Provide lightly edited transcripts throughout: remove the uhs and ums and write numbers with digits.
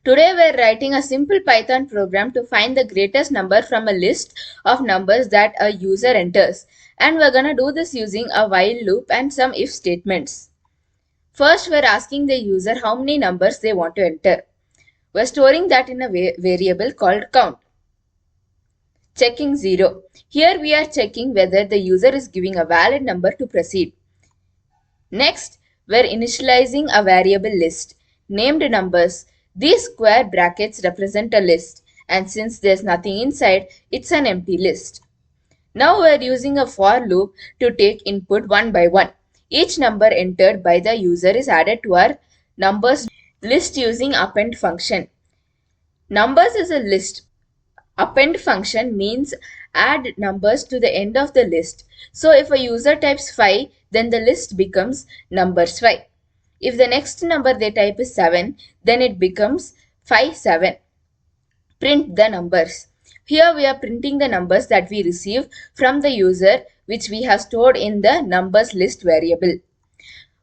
Today we are writing a simple Python program to find the greatest number from a list of numbers that a user enters. And we're gonna do this using a while loop and some if statements. First, we're asking the user how many numbers they want to enter. We're storing that in a variable called count. Checking 0. Here we are checking whether the user is giving a valid number to proceed. Next, we're initializing a variable list. Named numbers. These square brackets represent a list, and since there's nothing inside, it's an empty list. Now we're using a for loop to take input one by one. Each number entered by the user is added to our numbers list using append function. Numbers is a list. Append function means add numbers to the end of the list. So if a user types 5, then the list becomes numbers 5. If the next number they type is 7, then it becomes 5, 7. Print the numbers. Here we are printing the numbers that we receive from the user, which we have stored in the numbers list variable.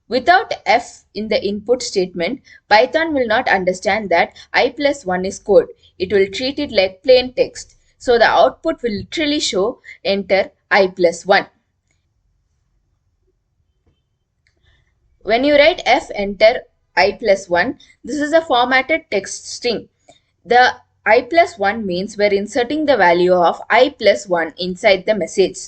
Without f in the input statement, Python will not understand that I plus 1 is code. It will treat it like plain text. So the output will literally show enter I plus 1. When you write f enter I plus 1, this is a formatted text string. The I plus 1 means we're inserting the value of I plus 1 inside the message.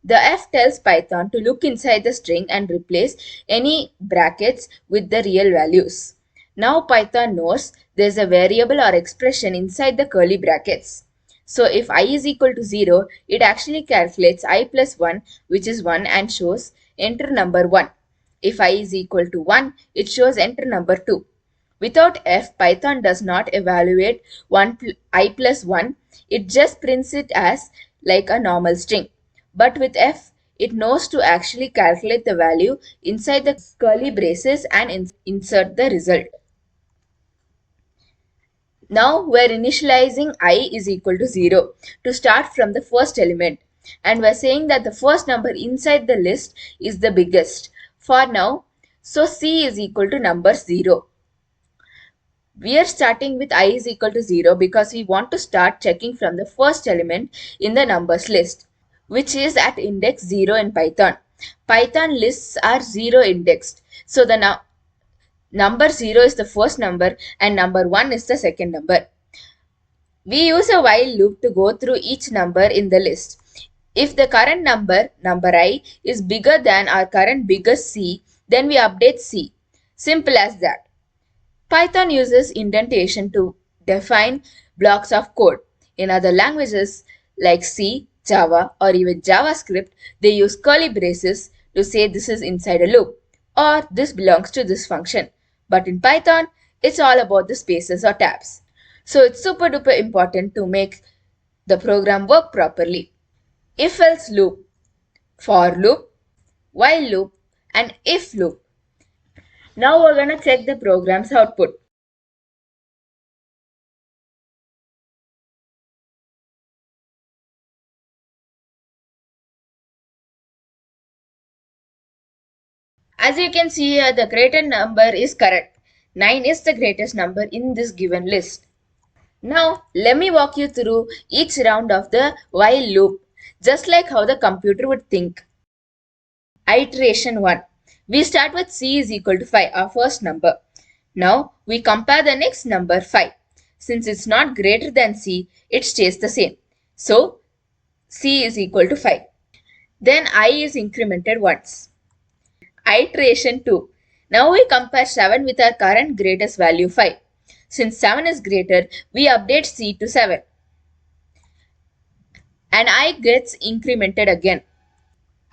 The f tells Python to look inside the string and replace any brackets with the real values. Now Python knows there's a variable or expression inside the curly brackets. So if I is equal to 0, it actually calculates I plus 1, which is 1, and shows enter number 1. If I is equal to 1, it shows enter number 2. Without f, Python does not evaluate I plus 1. It just prints it as like a normal string. But with f, it knows to actually calculate the value inside the curly braces and insert the result. Now we're initializing I is equal to 0 to start from the first element. And we're saying that the first number inside the list is the biggest. For now, so c is equal to number 0. We are starting with I is equal to 0 because we want to start checking from the first element in the numbers list, which is at index 0 in Python. Python lists are 0 indexed. So the number 0 is the first number and number 1 is the second number. We use a while loop to go through each number in the list. If the current number I, is bigger than our current biggest c, then we update c. Simple as that. Python uses indentation to define blocks of code. In other languages like C, Java, or even JavaScript, they use curly braces to say this is inside a loop or this belongs to this function. But in Python, it's all about the spaces or tabs. So it's super duper important to make the program work properly. If-else loop, for loop, while loop, and if loop. Now we're going to check the program's output. As you can see here, the greatest number is correct. 9 is the greatest number in this given list. Now, let me walk you through each round of the while loop, just like how the computer would think. Iteration 1. We start with c is equal to 5, our first number. Now, we compare the next number 5. Since it's not greater than c, it stays the same. So, c is equal to 5. Then I is incremented once. Iteration 2. Now we compare 7 with our current greatest value 5. Since 7 is greater, we update c to 7. And I gets incremented again.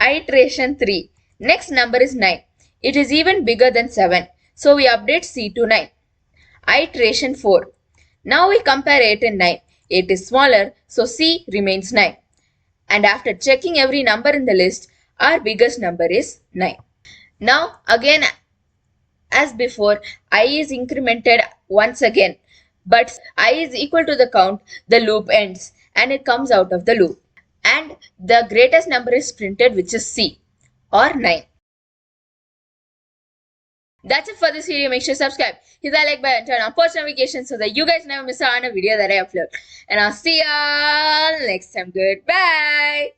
Iteration 3. Next number is 9. It is even bigger than 7. So we update c to 9. Iteration 4. Now we compare 8 and 9. 8 is smaller, so c remains 9. And after checking every number in the list, our biggest number is 9. Now again, as before, I is incremented once again. But I is equal to the count, the loop ends and it comes out of the loop. And the greatest number is printed, which is c or 9. That's it for this video. Make sure to subscribe, hit that like button, turn on post notifications so that you guys never miss out on a video that I upload. And I'll see y'all next time. Goodbye.